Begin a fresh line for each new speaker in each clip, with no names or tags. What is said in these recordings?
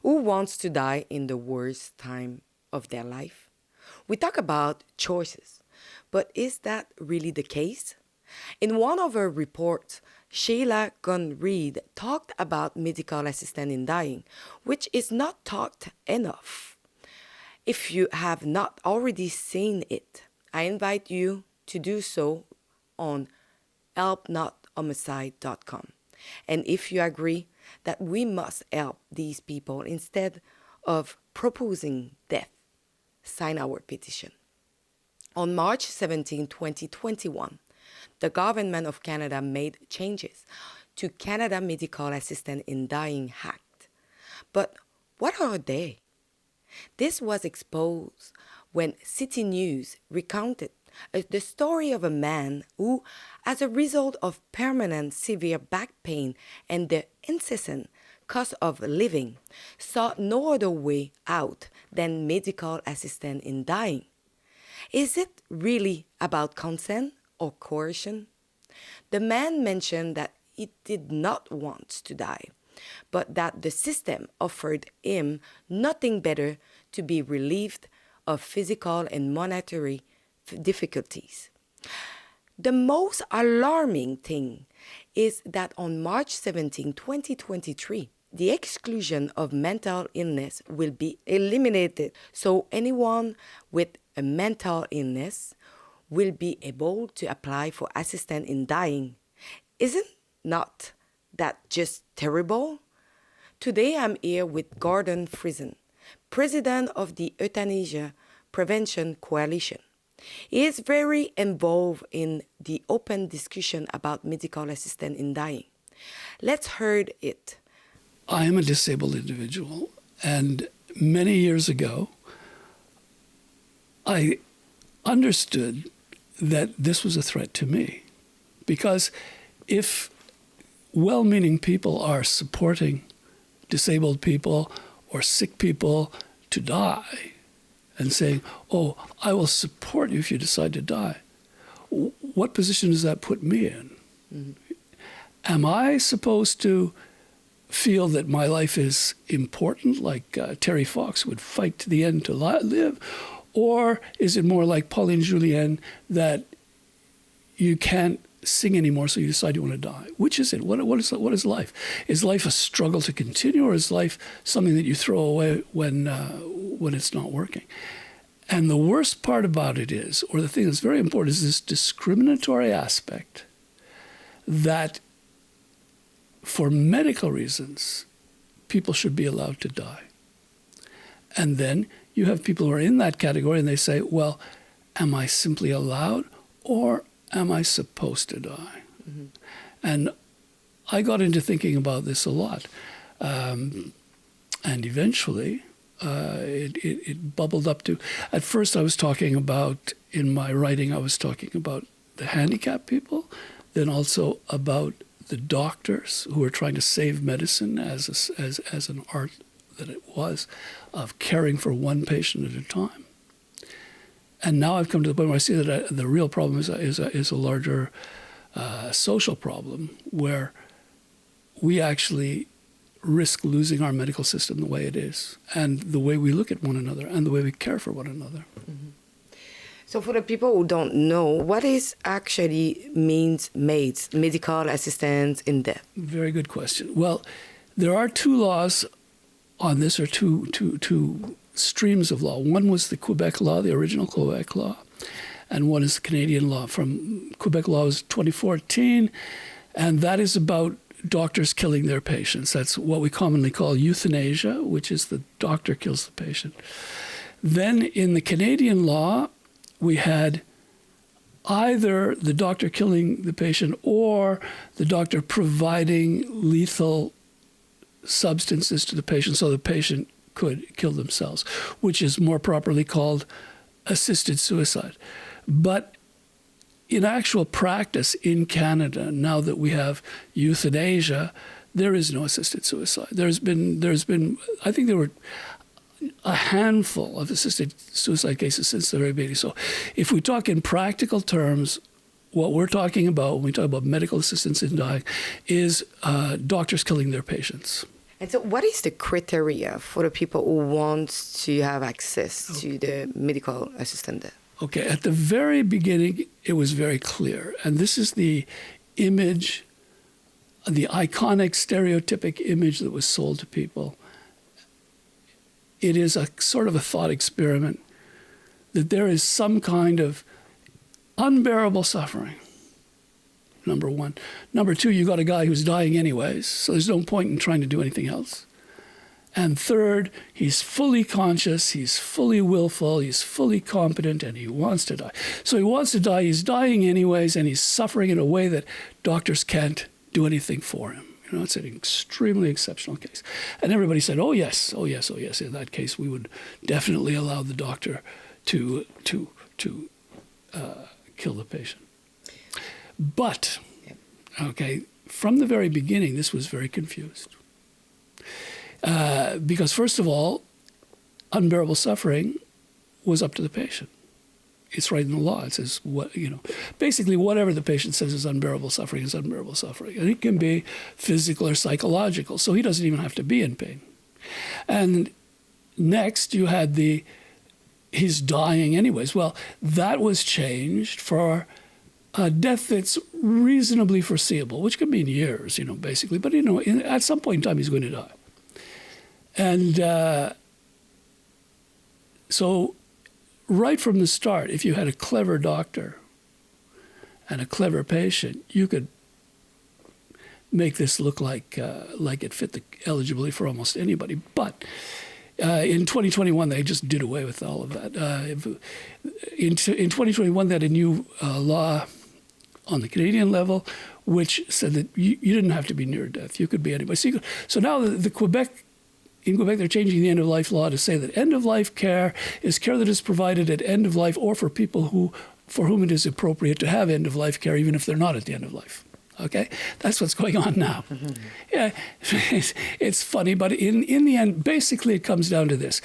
Who wants to die in the worst time of their life? We talk about choices, but is that really the case? In one of her reports, Sheila Gunn-Reid talked about medical assistance in dying, which is not talked enough. If you have not already seen it, I invite you to do so on helpnothomicide.com. And if you agree that we must help these people instead of proposing death, sign our petition. On March 17, 2021, the Government of Canada made changes to Canada Medical Assistance in Dying Act. But what are they? This was exposed when City News recounted the story of a man who, as a result of permanent severe back pain and the incessant cost of living, saw no other way out than medical assistance in dying. Is it really about consent or coercion? The man mentioned that he did not want to die, but that the system offered him nothing better to be relieved of physical and monetary difficulties. The most alarming thing is that on March 17, 2023, the exclusion of mental illness will be eliminated, so anyone with a mental illness will be able to apply for assistance in dying. Isn't not that just terrible? Today I'm here with Gordon Friesen, president of the Euthanasia Prevention Coalition. He is very involved in the open discussion about medical assistance in dying. Let's hear it.
I am a disabled individual, and many years ago, I understood that this was a threat to me. Because if well-meaning people are supporting disabled people or sick people to die and saying, oh, I will support you if you decide to die, what position does that put me in? Mm-hmm. Am I supposed to feel that my life is important, like Terry Fox would fight to the end to live? Or is it more like Pauline Julien, that you can't sing anymore, so you decide you want to die? Which is it? What is life? Is life a struggle to continue, or is life something that you throw away when it's not working? And the worst part about it is, or the thing that's very important, is this discriminatory aspect that for medical reasons, people should be allowed to die. And then you have people who are in that category and they say, well, am I simply allowed or am I supposed to die? Mm-hmm. And I got into thinking about this a lot. And eventually it bubbled up to, at first I was talking about, in my writing, I was talking about the handicapped people, then also about the doctors who are trying to save medicine as an art that it was, of caring for one patient at a time. And now I've come to the point where I see that the real problem is a larger social problem, where we actually risk losing our medical system the way it is, and the way we look at one another, and the way we care for one another.
Mm-hmm. So for the people who don't know, what is actually means MAiD, medical assistance in death?
Very good question. Well, there are two laws on this, or two streams of law. One was the Quebec law, the original Quebec law, and one is the Canadian law. From Quebec law is 2014, and that is about doctors killing their patients. That's what we commonly call euthanasia, which is the doctor kills the patient. Then in the Canadian law, we had either the doctor killing the patient or the doctor providing lethal substances to the patient so the patient could kill themselves, which is more properly called assisted suicide. But in actual practice in Canada, now that we have euthanasia, there is no assisted suicide. There's been I think there were a handful of assisted suicide cases since the very beginning. So if we talk in practical terms, what we're talking about when we talk about medical assistance in dying is doctors killing their patients.
And so what is the criteria for the people who want to have access to the medical assistant?
Okay, at the very beginning, it was very clear. And this is the image, the iconic stereotypic image that was sold to people. It is a sort of a thought experiment that there is some kind of unbearable suffering, number one. Number two, you got a guy who's dying anyways, so there's no point in trying to do anything else. And third, he's fully conscious, he's fully willful, he's fully competent, and he wants to die. So he wants to die, he's dying anyways, and he's suffering in a way that doctors can't do anything for him. You know, it's an extremely exceptional case. And everybody said, oh yes, oh yes, oh yes. In that case, we would definitely allow the doctor to kill the patient. But, okay, from the very beginning, this was very confused. Because first of all, unbearable suffering was up to the patient. It's right in the law. It says, basically whatever the patient says is unbearable suffering is unbearable suffering. And it can be physical or psychological, so he doesn't even have to be in pain. And next you had he's dying anyways. Well, that was changed for a death that's reasonably foreseeable, which could mean years, basically. But, at some point in time, he's going to die. And so right from the start, if you had a clever doctor and a clever patient, you could make this look like it fit the eligibility for almost anybody. But in 2021, they just did away with all of that. In 2021, they had a new law on the Canadian level, which said that you didn't have to be near death. You could be anybody. So now in Quebec, they're changing the end-of-life law to say that end-of-life care is care that is provided at end of life or for people for whom it is appropriate to have end-of-life care, even if they're not at the end of life. Okay? That's what's going on now. Mm-hmm. Yeah, it's funny, but in the end, basically it comes down to this.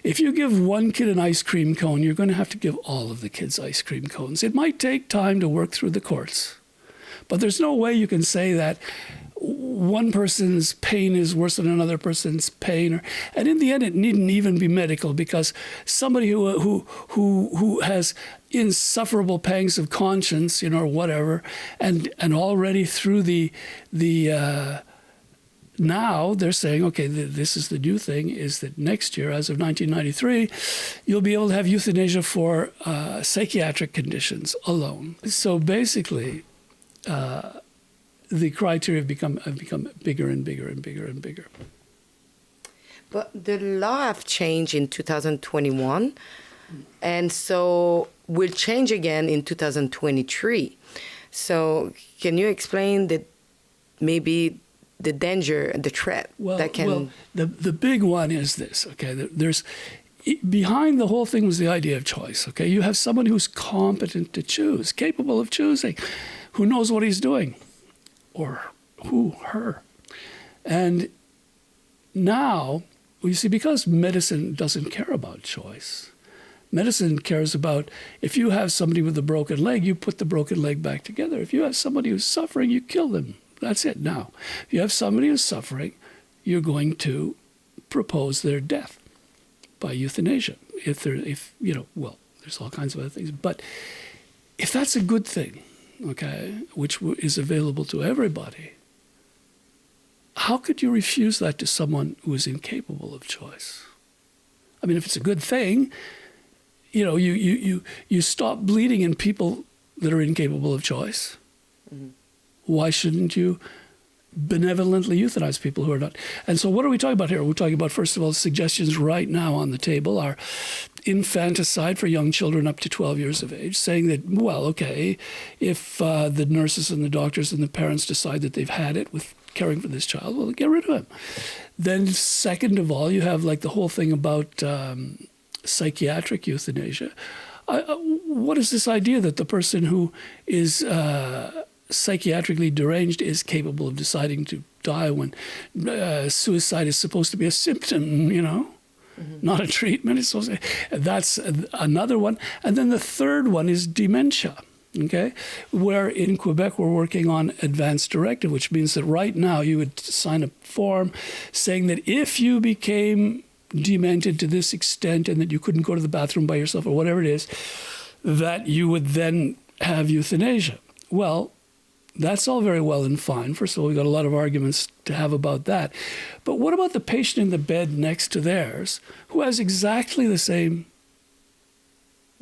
If you give one kid an ice cream cone, you're going to have to give all of the kids ice cream cones. It might take time to work through the courts, but there's no way you can say that one person's pain is worse than another person's pain, and in the end, it needn't even be medical, because somebody who has insufferable pangs of conscience, or whatever, and already through the now they're saying, okay, this is the new thing, is that next year, as of 1993, you'll be able to have euthanasia for psychiatric conditions alone. So basically, the criteria have become bigger and bigger and bigger and bigger.
But the law have changed in 2021, and so will change again in 2023. So can you explain maybe the danger, the threat that can...
Well, the big one is this, okay? Behind the whole thing was the idea of choice, okay? You have someone who's competent to choose, capable of choosing, who knows what he's doing. Or her. And now, you see, because medicine doesn't care about choice, medicine cares about, if you have somebody with a broken leg, you put the broken leg back together. If you have somebody who's suffering, you kill them. That's it now. If you have somebody who's suffering, you're going to propose their death by euthanasia. There's all kinds of other things. But if that's a good thing, okay, which is available to everybody, how could you refuse that to someone who is incapable of choice? I mean, if it's a good thing, you stop bleeding in people that are incapable of choice. Mm-hmm. Why shouldn't you benevolently euthanize people who are not? And so what are we talking about here? We're talking about, first of all, suggestions right now on the table are infanticide for young children up to 12 years of age, saying that, well, okay, if the nurses and the doctors and the parents decide that they've had it with caring for this child, well, get rid of him. Then second of all, you have like the whole thing about psychiatric euthanasia. What is this idea that the person who is psychiatrically deranged is capable of deciding to die when suicide is supposed to be a symptom, Mm-hmm. Not a treatment. That's another one. And then the third one is dementia. Okay, where in Quebec we're working on advance directive, which means that right now you would sign a form saying that if you became demented to this extent and that you couldn't go to the bathroom by yourself or whatever it is, that you would then have euthanasia. Well, that's all very well and fine. First of all, we've got a lot of arguments to have about that. But what about the patient in the bed next to theirs who has exactly the same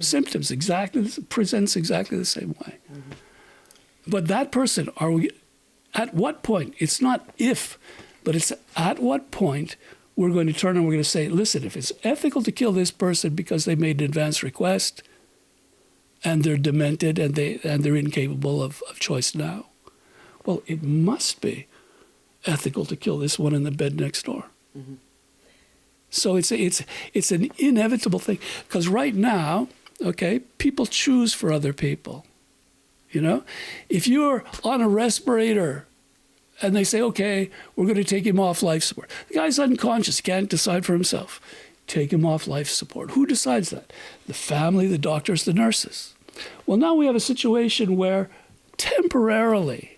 symptoms, presents exactly the same way? Mm-hmm. But that person, at what point, it's not if, but it's at what point we're going to turn and we're going to say, listen, if it's ethical to kill this person because they made an advance request and they're demented and they're incapable of choice now, well, it must be ethical to kill this one in the bed next door. Mm-hmm. So it's an inevitable thing, because right now, okay, people choose for other people. You know, if you're on a respirator and they say, okay, we're going to take him off life support. The guy's unconscious, he can't decide for himself. Take him off life support. Who decides that? The family, the doctors, the nurses. Well, now we have a situation where temporarily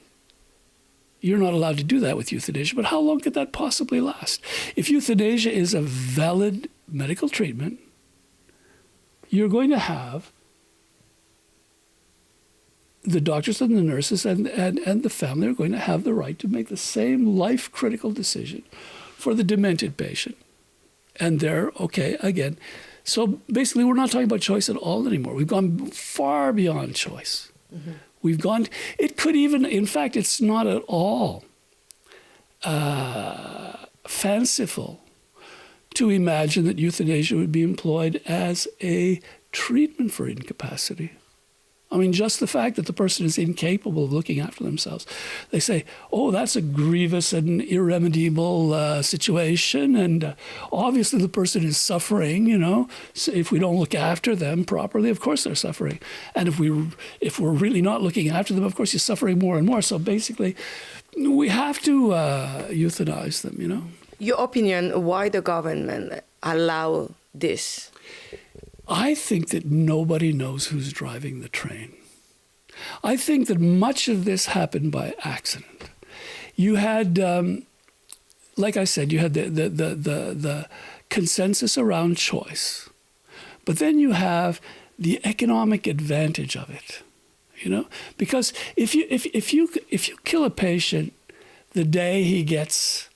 you're not allowed to do that with euthanasia, but how long could that possibly last? If euthanasia is a valid medical treatment, you're going to have the doctors and the nurses and the family are going to have the right to make the same life-critical decision for the demented patient. And they're okay again. So basically, we're not talking about choice at all anymore. We've gone far beyond choice. Mm-hmm. It could even, in fact, it's not at all fanciful to imagine that euthanasia would be employed as a treatment for incapacity. I mean, just the fact that the person is incapable of looking after themselves. They say, oh, that's a grievous and irremediable situation, and obviously the person is suffering, you know. So if we don't look after them properly, of course they're suffering. And if we're really not looking after them, of course you're suffering more and more. So basically, we have to euthanize them, you know.
Your opinion, why the government allow this?
I think that nobody knows who's driving the train. I think that much of this happened by accident. You had, like I said, you had the consensus around choice, but then you have the economic advantage of it. You know, because if you kill a patient the day he gets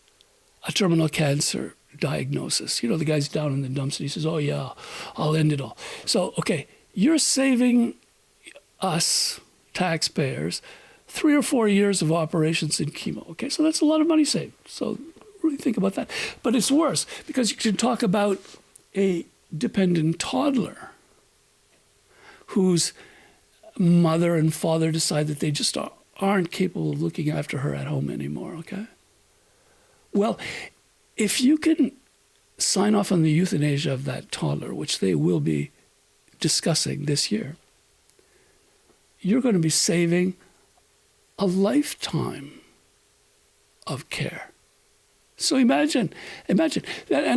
a terminal cancer diagnosis. You know, the guy's down in the dumps and he says, oh yeah, I'll end it all. So, okay, you're saving us, taxpayers, 3 or 4 years of operations in chemo. Okay, so that's a lot of money saved. So really think about that. But it's worse, because you can talk about a dependent toddler whose mother and father decide that they just aren't capable of looking after her at home anymore, okay? Well, if you can sign off on the euthanasia of that toddler, which they will be discussing this year, you're going to be saving a lifetime of care. So imagine. And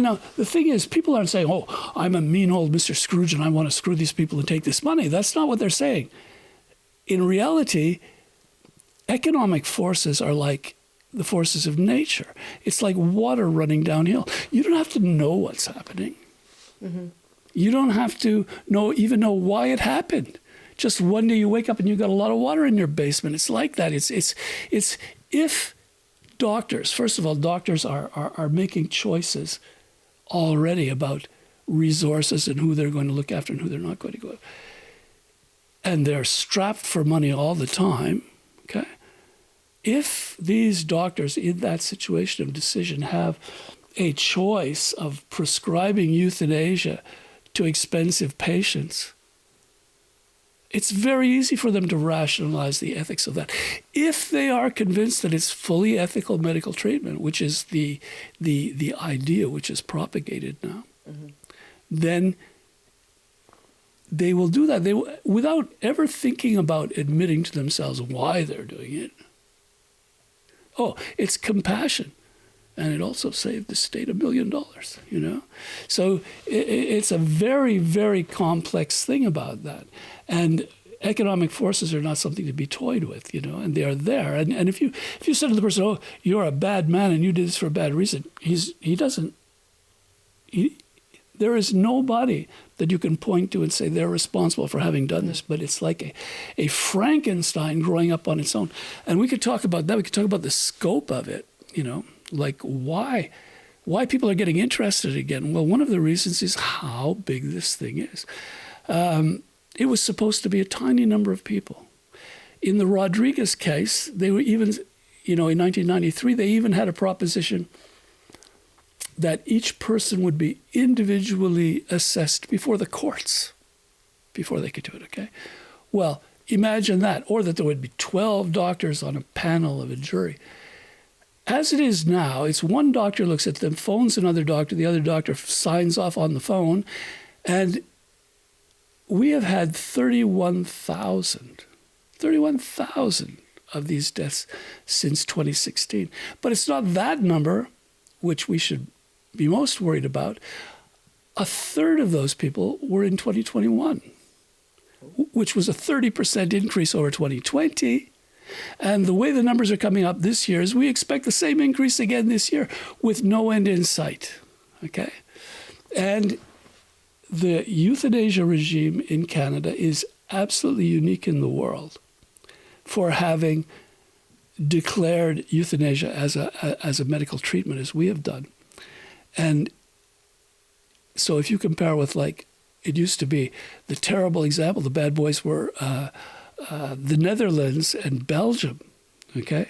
now the thing is, people aren't saying, oh, I'm a mean old Mr. Scrooge and I want to screw these people and take this money. That's not what they're saying. In reality, economic forces are like the forces of nature. It's like water running downhill. You don't have to know what's happening. Mm-hmm. You don't have to even know why it happened. Just one day you wake up and you've got a lot of water in your basement. It's like that. It's if doctors, first of all, doctors are making choices already about resources and who they're going to look after and who they're not going to go after. And they're strapped for money all the time, okay? If these doctors in that situation of decision have a choice of prescribing euthanasia to expensive patients, it's very easy for them to rationalize the ethics of that. If they are convinced that it's fully ethical medical treatment, which is the idea which is propagated now, mm-hmm. then they will do that. Without ever thinking about admitting to themselves why they're doing it. Oh, it's compassion. And it also saved the state $1 million, you know? So it's a very, very complex thing about that. And economic forces are not something to be toyed with, and they are there. And if you said to the person, "Oh, you're a bad man and you did this for a bad reason," there is nobody that you can point to and say they're responsible for having done this. But it's like a Frankenstein growing up on its own. And we could talk about that. We could talk about the scope of it, like why people are getting interested again. Well, one of the reasons is how big this thing is. It was supposed to be a tiny number of people. In the Rodriguez case, they were even, in 1993, they even had a proposition that each person would be individually assessed before the courts, before they could do it, okay? Well, imagine that, or that there would be 12 doctors on a panel of a jury. As it is now, it's one doctor looks at them, phones another doctor, the other doctor signs off on the phone, and we have had 31,000 of these deaths since 2016. But it's not that number which we should be most worried about. A third of those people were in 2021, which was a 30% increase over 2020. And the way the numbers are coming up this year is we expect the same increase again this year with no end in sight, okay? And the euthanasia regime in Canada is absolutely unique in the world for having declared euthanasia as a medical treatment, as we have done. And so if you compare with, like, it used to be the terrible example, the bad boys were the Netherlands and Belgium, okay?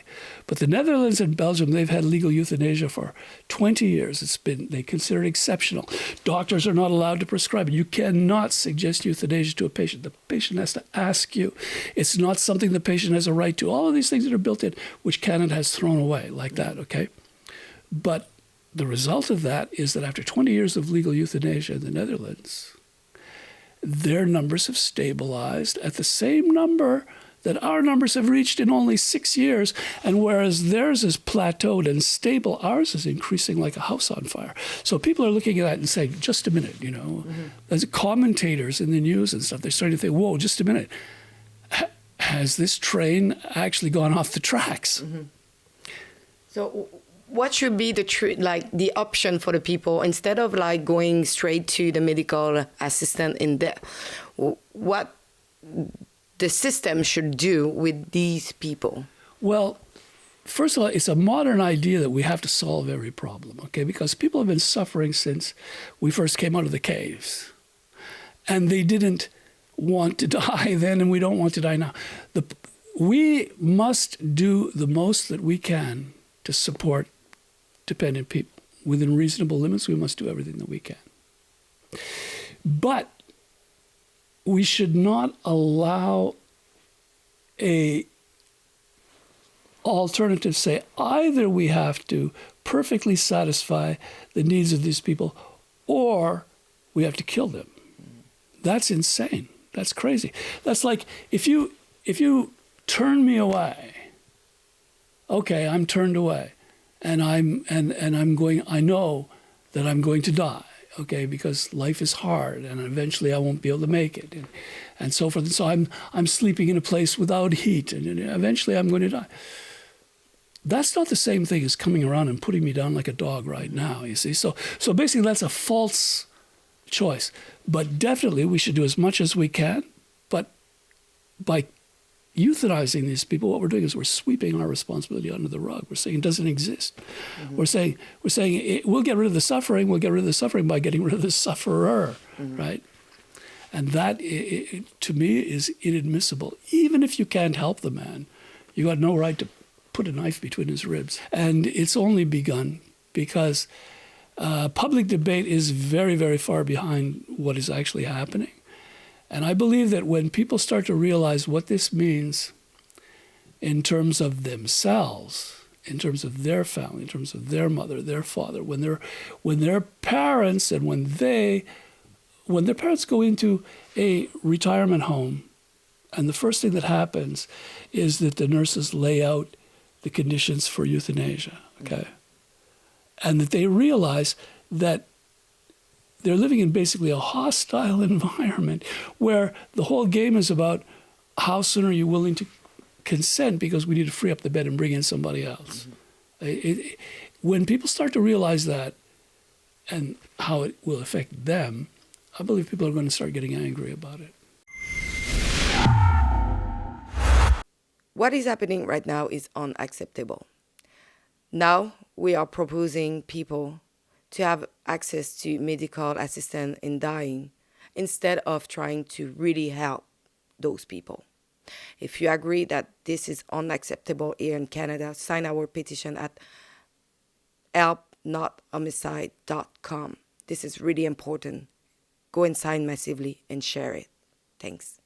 But the Netherlands and Belgium, they've had legal euthanasia for 20 years. They consider it exceptional. Doctors are not allowed to prescribe it. You cannot suggest euthanasia to a patient. The patient has to ask you. It's not something the patient has a right to. All of these things that are built in, which Canada has thrown away like that, okay? But the result of that is that after 20 years of legal euthanasia in the Netherlands, their numbers have stabilized at the same number that our numbers have reached in only 6 years. And whereas theirs is plateaued and stable, ours is increasing like a house on fire. So people are looking at that and saying, just a minute, as commentators in the news and stuff, they're starting to think, whoa, just a minute. Has this train actually gone off the tracks?
Mm-hmm. So what should be the option for the people instead of going straight to the medical assistant in death? What the system should do with these people?
Well, first of all, it's a modern idea that we have to solve every problem, okay? Because people have been suffering since we first came out of the caves. And they didn't want to die then, and we don't want to die now. We must do the most that we can to support dependent people. Within reasonable limits, we must do everything that we can. But we should not allow a alternative say either we have to perfectly satisfy the needs of these people or we have to kill them. That's insane. That's crazy. That's like if you turn me away, okay, I'm turned away. And I'm going, I know that I'm going to die, okay, because life is hard and eventually I won't be able to make it and so forth. And so I'm sleeping in a place without heat and eventually I'm going to die. That's not the same thing as coming around and putting me down like a dog right now, you see. So basically that's a false choice. But definitely we should do as much as we can. But by euthanizing these people, what we're doing is we're sweeping our responsibility under the rug. We're saying it doesn't exist. Mm-hmm. We're saying we'll get rid of the suffering. We'll get rid of the suffering by getting rid of the sufferer, right? And that, to me, is inadmissible. Even if you can't help the man, you got no right to put a knife between his ribs. And it's only begun because public debate is very, very far behind what is actually happening. And I believe that when people start to realize what this means in terms of themselves, in terms of their family, in terms of their mother, their father, when their parents and when their parents go into a retirement home, and the first thing that happens is that the nurses lay out the conditions for euthanasia, okay? And that they realize that they're living in basically a hostile environment where the whole game is about, how soon are you willing to consent because we need to free up the bed and bring in somebody else? When people start to realize that and how it will affect them, I believe people are going to start getting angry about it.
What is happening right now is unacceptable. Now we are proposing people to have access to medical assistance in dying instead of trying to really help those people. If you agree that this is unacceptable here in Canada, sign our petition at helpnothomicide.com. This is really important. Go and sign massively and share it. Thanks.